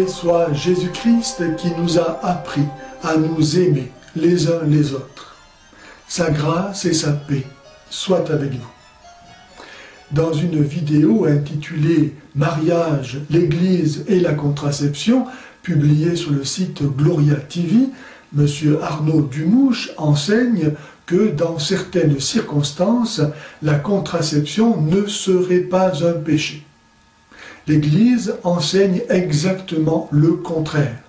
Béni soit Jésus-Christ qui nous a appris à nous aimer les uns les autres. Sa grâce et sa paix soient avec vous. Dans une vidéo intitulée « Mariage, l'Église et la contraception », publiée sur le site Gloria TV, M. Arnaud Dumouche enseigne que dans certaines circonstances, la contraception ne serait pas un péché. L'Église enseigne exactement le contraire.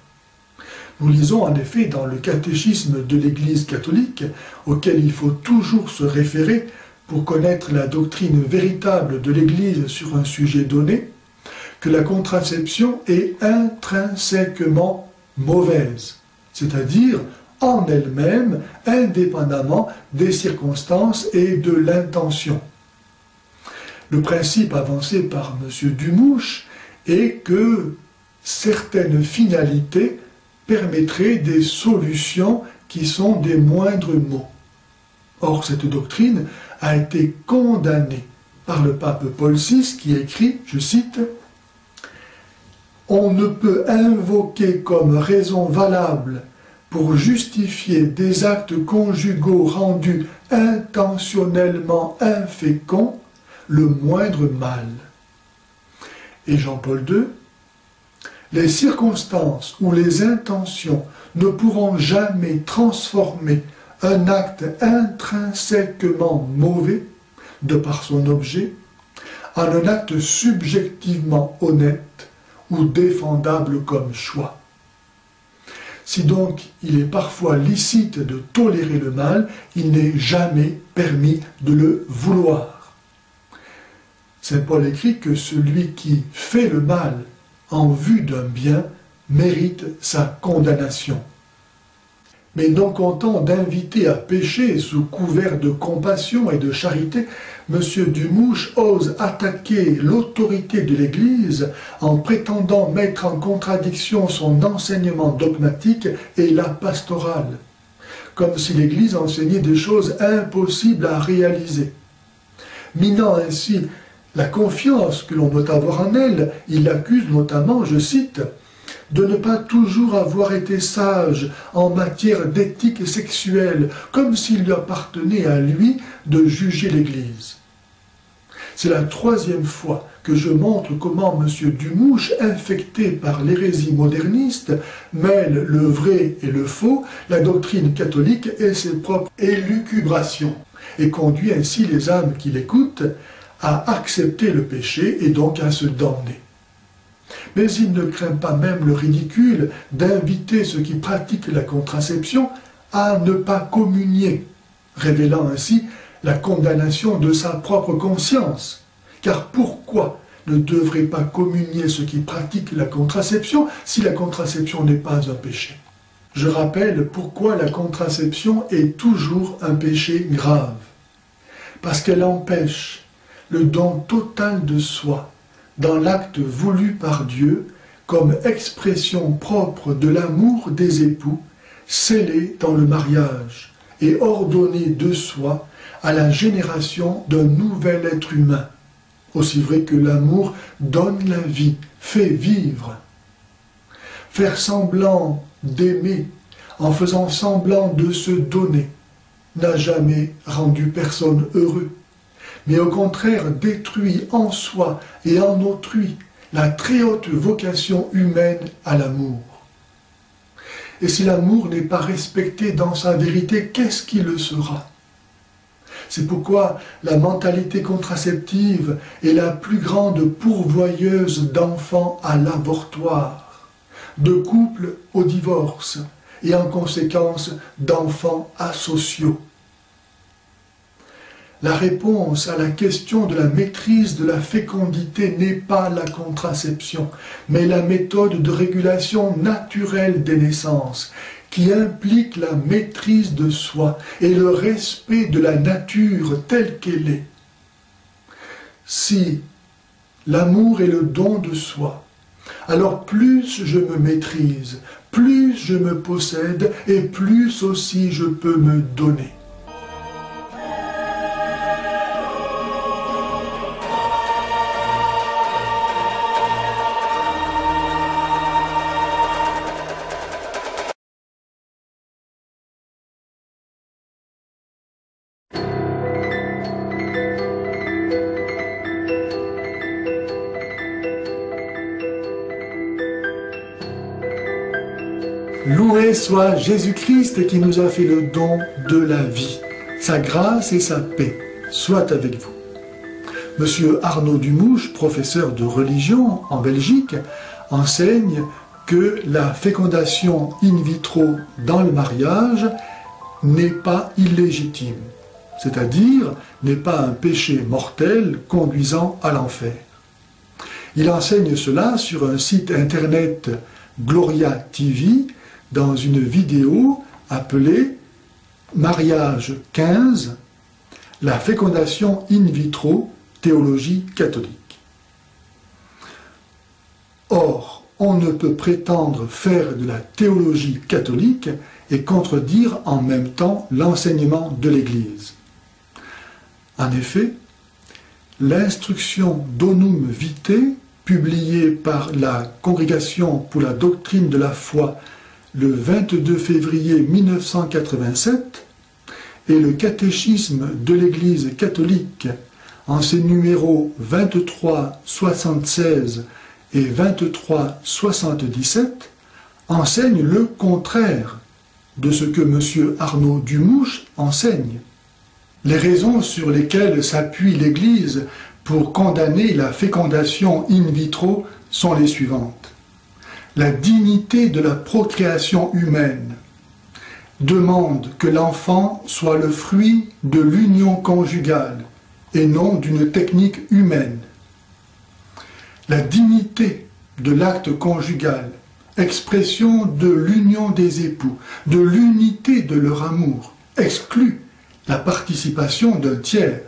Nous lisons en effet dans le catéchisme de l'Église catholique, auquel il faut toujours se référer pour connaître la doctrine véritable de l'Église sur un sujet donné, que la contraception est intrinsèquement mauvaise, c'est-à-dire en elle-même, indépendamment des circonstances et de l'intention. Le principe avancé par M. Dumouche est que certaines finalités permettraient des solutions qui sont des moindres maux. Or, cette doctrine a été condamnée par le pape Paul VI qui écrit, je cite, « On ne peut invoquer comme raison valable pour justifier des actes conjugaux rendus intentionnellement inféconds le moindre mal. » Et Jean-Paul II, « Les circonstances ou les intentions ne pourront jamais transformer un acte intrinsèquement mauvais, de par son objet, en un acte subjectivement honnête ou défendable comme choix. Si donc il est parfois licite de tolérer le mal, il n'est jamais permis de le vouloir. » Saint Paul écrit que celui qui fait le mal en vue d'un bien mérite sa condamnation. Mais non content d'inviter à pécher sous couvert de compassion et de charité, M. Dumouche ose attaquer l'autorité de l'Église en prétendant mettre en contradiction son enseignement dogmatique et la pastorale, comme si l'Église enseignait des choses impossibles à réaliser. Minant ainsi la confiance que l'on doit avoir en elle, il l'accuse notamment, je cite, de ne pas toujours avoir été sage en matière d'éthique sexuelle, comme s'il lui appartenait à lui de juger l'Église. C'est la troisième fois que je montre comment M. Dumouche, infecté par l'hérésie moderniste, mêle le vrai et le faux, la doctrine catholique et ses propres élucubrations, et conduit ainsi les âmes qui l'écoutent à accepter le péché et donc à se damner. Mais il ne craint pas même le ridicule d'inviter ceux qui pratiquent la contraception à ne pas communier, révélant ainsi la condamnation de sa propre conscience. Car pourquoi ne devraient pas communier ceux qui pratiquent la contraception si la contraception n'est pas un péché? Je rappelle pourquoi la contraception est toujours un péché grave. Parce qu'elle empêche le don total de soi dans l'acte voulu par Dieu comme expression propre de l'amour des époux scellé dans le mariage et ordonné de soi à la génération d'un nouvel être humain, aussi vrai que l'amour donne la vie, fait vivre. Faire semblant d'aimer en faisant semblant de se donner n'a jamais rendu personne heureux, mais au contraire détruit en soi et en autrui la très haute vocation humaine à l'amour. Et si l'amour n'est pas respecté dans sa vérité, qu'est-ce qui le sera? C'est pourquoi la mentalité contraceptive est la plus grande pourvoyeuse d'enfants à l'avortoir, de couples au divorce et en conséquence d'enfants asociaux. La réponse à la question de la maîtrise de la fécondité n'est pas la contraception, mais la méthode de régulation naturelle des naissances, qui implique la maîtrise de soi et le respect de la nature telle qu'elle est. Si l'amour est le don de soi, alors plus je me maîtrise, plus je me possède et plus aussi je peux me donner. Loué soit Jésus-Christ qui nous a fait le don de la vie. Sa grâce et sa paix soient avec vous. Monsieur Arnaud Dumouche, professeur de religion en Belgique, enseigne que la fécondation in vitro dans le mariage n'est pas illégitime, c'est-à-dire n'est pas un péché mortel conduisant à l'enfer. Il enseigne cela sur un site internet Gloria TV dans une vidéo appelée Mariage 15, la fécondation in vitro, théologie catholique. Or, on ne peut prétendre faire de la théologie catholique et contredire en même temps l'enseignement de l'Église. En effet, l'instruction Donum Vitae, publiée par la Congrégation pour la doctrine de la foi le 22 février 1987, et le catéchisme de l'Église catholique en ses numéros 2376 et 2377, enseignent le contraire de ce que M. Arnaud Dumouche enseigne. Les raisons sur lesquelles s'appuie l'Église pour condamner la fécondation in vitro sont les suivantes. La dignité de la procréation humaine demande que l'enfant soit le fruit de l'union conjugale et non d'une technique humaine. La dignité de l'acte conjugal, expression de l'union des époux, de l'unité de leur amour, exclut la participation d'un tiers.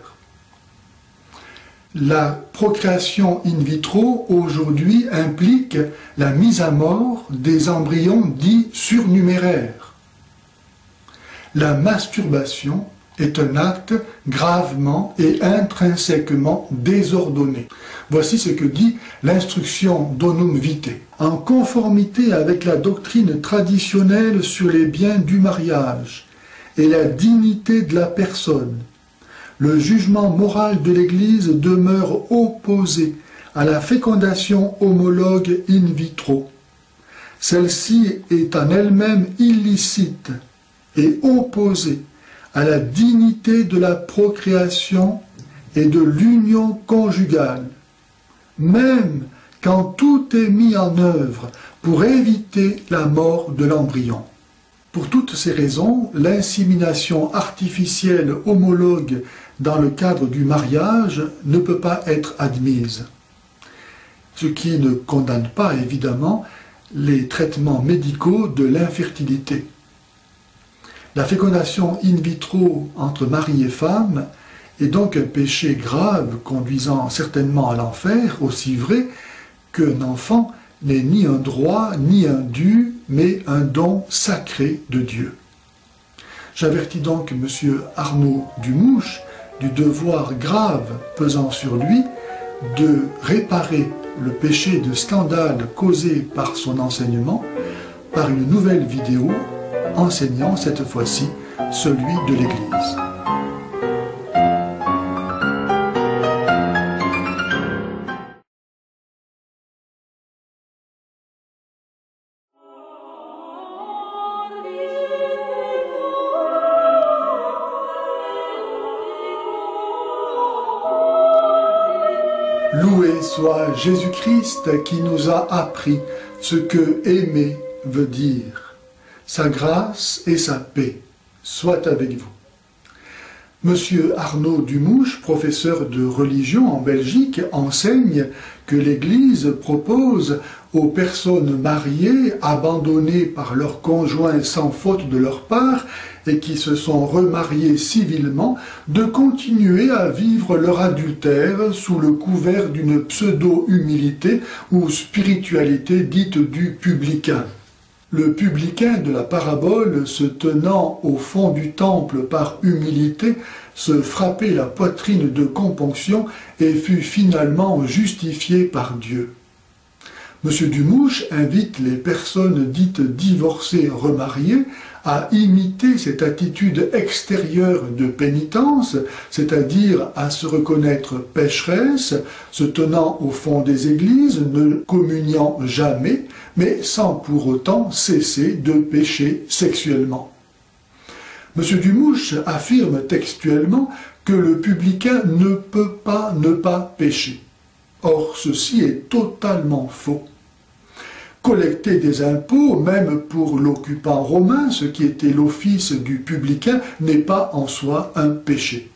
La procréation in vitro aujourd'hui implique la mise à mort des embryons dits surnuméraires. La masturbation est un acte gravement et intrinsèquement désordonné. Voici ce que dit l'instruction Donum Vitae. En conformité avec la doctrine traditionnelle sur les biens du mariage et la dignité de la personne, le jugement moral de l'Église demeure opposé à la fécondation homologue in vitro. Celle-ci est en elle-même illicite et opposée à la dignité de la procréation et de l'union conjugale, même quand tout est mis en œuvre pour éviter la mort de l'embryon. Pour toutes ces raisons, l'insémination artificielle homologue dans le cadre du mariage ne peut pas être admise. Ce qui ne condamne pas, évidemment, les traitements médicaux de l'infertilité. La fécondation in vitro entre mari et femme est donc un péché grave conduisant certainement à l'enfer, aussi vrai qu'un enfant n'est ni un droit ni un dû, mais un don sacré de Dieu. J'avertis donc M. Arnaud Dumouche du devoir grave pesant sur lui de réparer le péché de scandale causé par son enseignement par une nouvelle vidéo enseignant cette fois-ci celui de l'Église. Loué soit Jésus-Christ qui nous a appris ce que aimer veut dire. Sa grâce et sa paix soient avec vous. Monsieur Arnaud Dumouche, professeur de religion en Belgique, enseigne que l'Église propose aux personnes mariées, abandonnées par leur conjoint sans faute de leur part, et qui se sont remariées civilement, de continuer à vivre leur adultère sous le couvert d'une pseudo-humilité ou spiritualité dite du publicain. Le publicain de la parabole, se tenant au fond du temple par humilité, se frappait la poitrine de componction et fut finalement justifié par Dieu. M. Dumouche invite les personnes dites divorcées remariées à imiter cette attitude extérieure de pénitence, c'est-à-dire à se reconnaître pécheresses, se tenant au fond des églises, ne communiant jamais, mais sans pour autant cesser de pécher sexuellement. M. Dumouche affirme textuellement que le publicain ne peut pas ne pas pécher. Or, ceci est totalement faux. Collecter des impôts, même pour l'occupant romain, ce qui était l'office du publicain, n'est pas en soi un péché.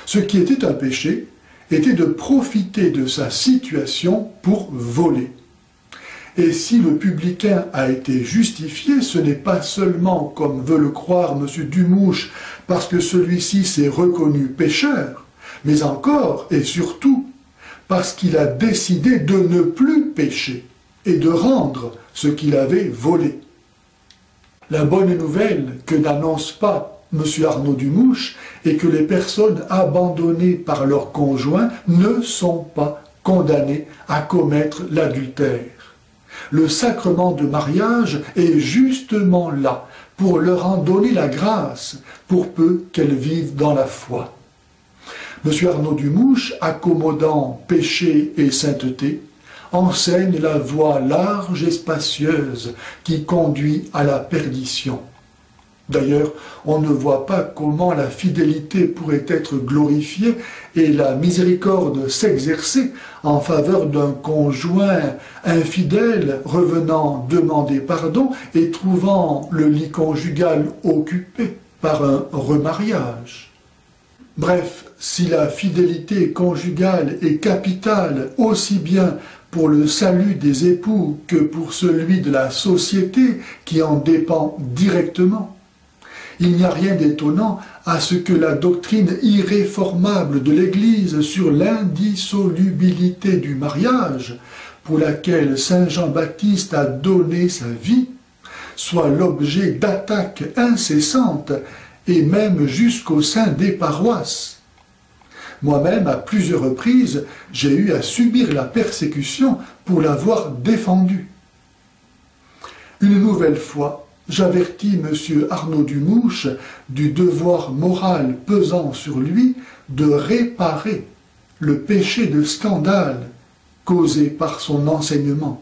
Ce qui était un péché était de profiter de sa situation pour voler. Et si le publicain a été justifié, ce n'est pas seulement, comme veut le croire M. Dumouche, parce que celui-ci s'est reconnu pécheur, mais encore et surtout parce qu'il a décidé de ne plus pécher et de rendre ce qu'il avait volé. La bonne nouvelle que n'annonce pas M. Arnaud Dumouche est que les personnes abandonnées par leur conjoint ne sont pas condamnées à commettre l'adultère. Le sacrement de mariage est justement là pour leur en donner la grâce, pour peu qu'elles vivent dans la foi. M. Arnaud Dumouche, accommodant péché et sainteté, enseigne la voie large et spacieuse qui conduit à la perdition. D'ailleurs, on ne voit pas comment la fidélité pourrait être glorifiée et la miséricorde s'exercer en faveur d'un conjoint infidèle revenant demander pardon et trouvant le lit conjugal occupé par un remariage. Bref, si la fidélité conjugale est capitale aussi bien pour le salut des époux que pour celui de la société qui en dépend directement, il n'y a rien d'étonnant à ce que la doctrine irréformable de l'Église sur l'indissolubilité du mariage, pour laquelle saint Jean-Baptiste a donné sa vie, soit l'objet d'attaques incessantes et même jusqu'au sein des paroisses. Moi-même, à plusieurs reprises, j'ai eu à subir la persécution pour l'avoir défendu. Une nouvelle fois, j'avertis M. Arnaud Dumouche du devoir moral pesant sur lui de réparer le péché de scandale causé par son enseignement.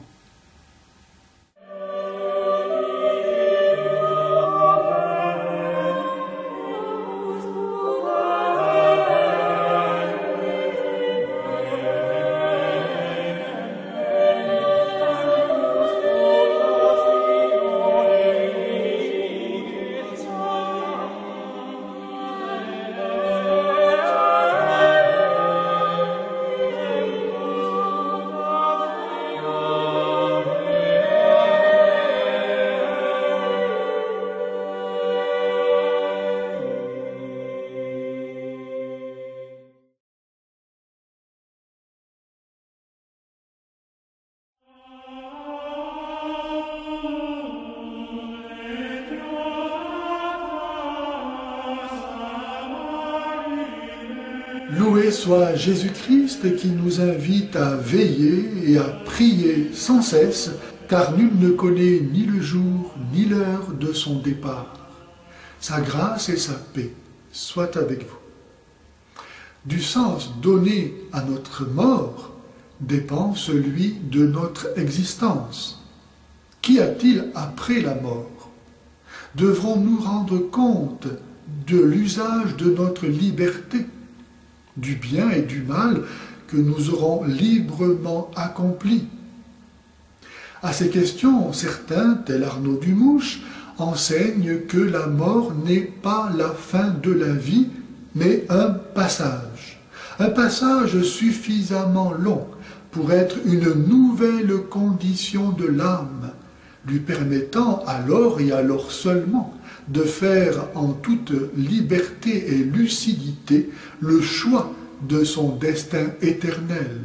Loué soit Jésus-Christ qui nous invite à veiller et à prier sans cesse, car nul ne connaît ni le jour ni l'heure de son départ. Sa grâce et sa paix soient avec vous. Du sens donné à notre mort dépend celui de notre existence. Qu'y a-t-il après la mort? Devrons-nous rendre compte de l'usage de notre liberté, du bien et du mal que nous aurons librement accompli? À ces questions, certains, tel Arnaud Dumouche, enseignent que la mort n'est pas la fin de la vie, mais un passage suffisamment long pour être une nouvelle condition de l'âme, lui permettant alors et alors seulement de faire en toute liberté et lucidité le choix de son destin éternel.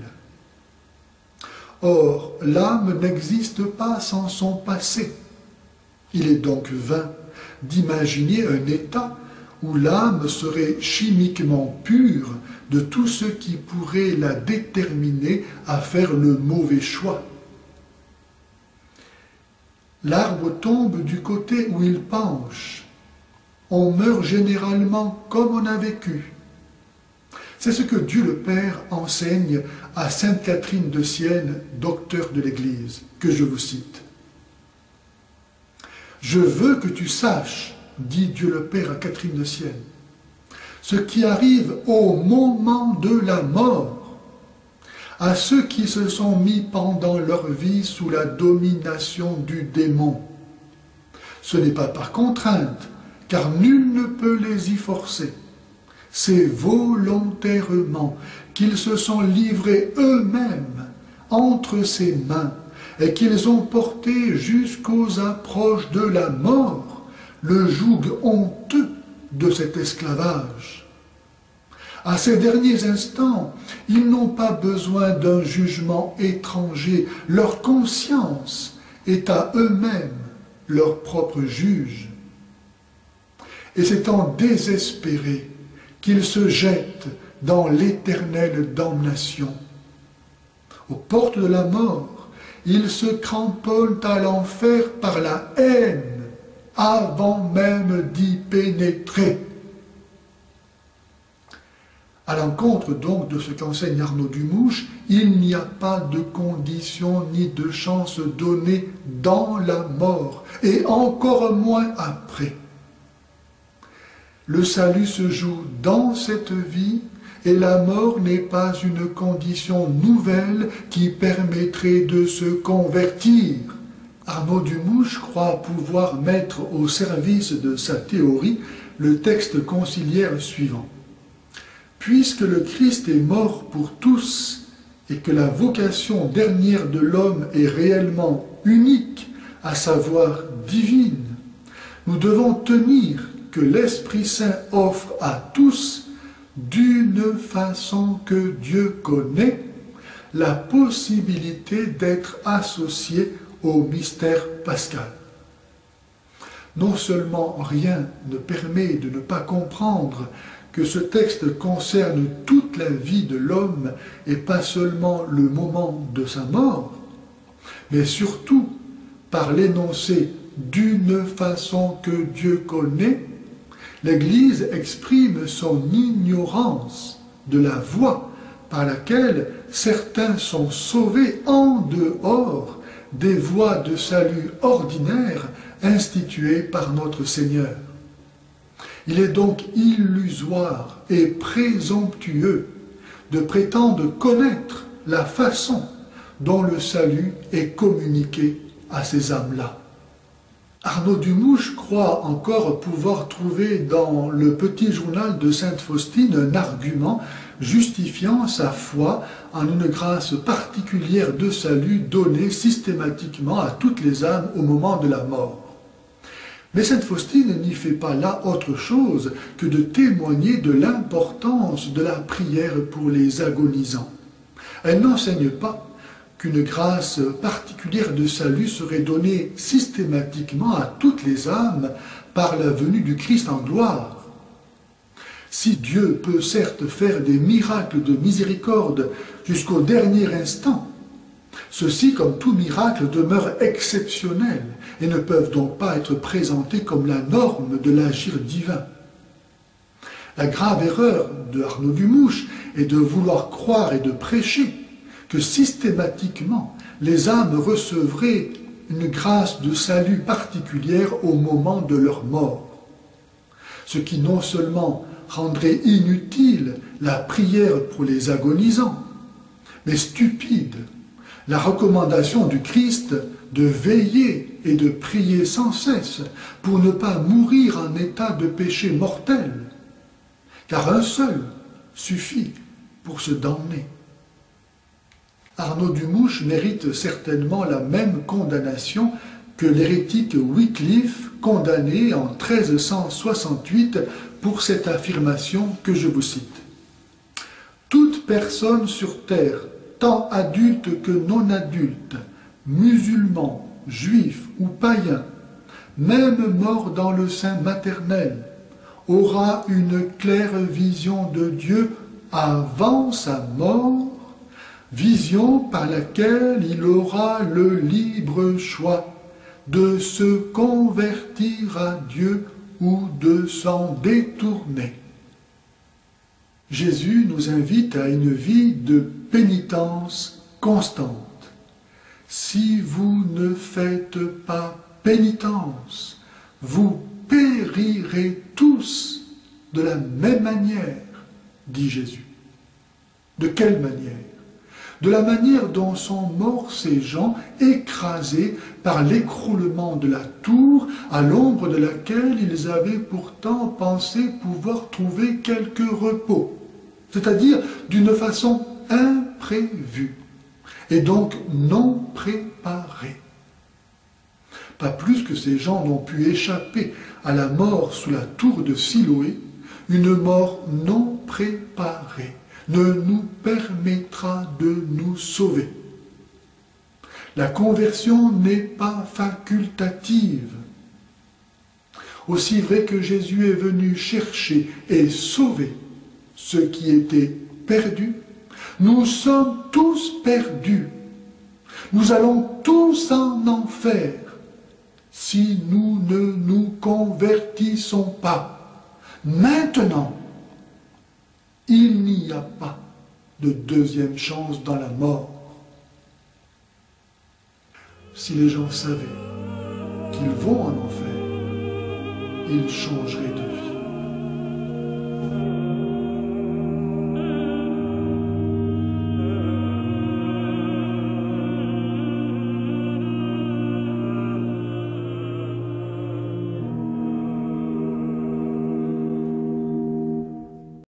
Or, l'âme n'existe pas sans son passé. Il est donc vain d'imaginer un état où l'âme serait chimiquement pure de tout ce qui pourrait la déterminer à faire le mauvais choix. L'arbre tombe du côté où il penche. On meurt généralement comme on a vécu. C'est ce que Dieu le Père enseigne à sainte Catherine de Sienne, docteur de l'Église, que je vous cite. « Je veux que tu saches, dit Dieu le Père à Catherine de Sienne, ce qui arrive au moment de la mort, à ceux qui se sont mis pendant leur vie sous la domination du démon. Ce n'est pas par contrainte, car nul ne peut les y forcer. C'est volontairement qu'ils se sont livrés eux-mêmes entre ses mains et qu'ils ont porté jusqu'aux approches de la mort le joug honteux de cet esclavage. À ces derniers instants, ils n'ont pas besoin d'un jugement étranger. Leur conscience est à eux-mêmes leur propre juge. Et c'est en désespéré qu'ils se jettent dans l'éternelle damnation. Aux portes de la mort, ils se cramponnent à l'enfer par la haine, avant même d'y pénétrer. À l'encontre donc de ce qu'enseigne Arnaud Dumouche, il n'y a pas de condition ni de chance donnée dans la mort, et encore moins après. Le salut se joue dans cette vie, et la mort n'est pas une condition nouvelle qui permettrait de se convertir. Arnaud Dumouche croit pouvoir mettre au service de sa théorie le texte conciliaire suivant. Puisque le Christ est mort pour tous et que la vocation dernière de l'homme est réellement unique, à savoir divine, nous devons tenir que l'Esprit Saint offre à tous, d'une façon que Dieu connaît, la possibilité d'être associés au mystère pascal. Non seulement rien ne permet de ne pas comprendre que ce texte concerne toute la vie de l'homme et pas seulement le moment de sa mort, mais surtout, par l'énoncé « d'une façon que Dieu connaît », l'Église exprime son ignorance de la voie par laquelle certains sont sauvés en dehors des voies de salut ordinaires instituées par notre Seigneur. Il est donc illusoire et présomptueux de prétendre connaître la façon dont le salut est communiqué à ces âmes-là. Arnaud Dumouche croit encore pouvoir trouver dans le petit journal de Sainte Faustine un argument justifiant sa foi en une grâce particulière de salut donnée systématiquement à toutes les âmes au moment de la mort. Mais Sainte Faustine n'y fait pas là autre chose que de témoigner de l'importance de la prière pour les agonisants. Elle n'enseigne pas qu'une grâce particulière de salut serait donnée systématiquement à toutes les âmes par la venue du Christ en gloire. Si Dieu peut certes faire des miracles de miséricorde jusqu'au dernier instant, ceux-ci, comme tout miracle, demeurent exceptionnels et ne peuvent donc pas être présentés comme la norme de l'agir divin. La grave erreur de Arnaud Dumouche est de vouloir croire et de prêcher que systématiquement les âmes recevraient une grâce de salut particulière au moment de leur mort. Ce qui non seulement rendrait inutile la prière pour les agonisants, mais stupide la recommandation du Christ de veiller et de prier sans cesse pour ne pas mourir en état de péché mortel, car un seul suffit pour se damner. Arnaud Dumouche mérite certainement la même condamnation que l'hérétique Wycliffe, condamné en 1368 pour cette affirmation que je vous cite. « Toute personne sur terre, tant adulte que non adulte, musulman, juif ou païen, même mort dans le sein maternel, aura une claire vision de Dieu avant sa mort, vision par laquelle il aura le libre choix de se convertir à Dieu ou de s'en détourner. Jésus nous invite à une vie de pénitence constante. Si vous ne faites pas pénitence, vous périrez tous de la même manière, dit Jésus. De quelle manière? De la manière dont sont morts ces gens écrasés par l'écroulement de la tour à l'ombre de laquelle ils avaient pourtant pensé pouvoir trouver quelque repos, c'est-à-dire d'une façon imprévue et donc non préparée. Pas plus que ces gens n'ont pu échapper à la mort sous la tour de Siloé, une mort non préparée ne nous permettra de nous sauver. La conversion n'est pas facultative. Aussi vrai que Jésus est venu chercher et sauver ceux qui étaient perdus, nous sommes tous perdus. Nous allons tous en enfer si nous ne nous convertissons pas. Maintenant, il n'y a pas de deuxième chance dans la mort. Si les gens savaient qu'ils vont en enfer, ils changeraient de vie.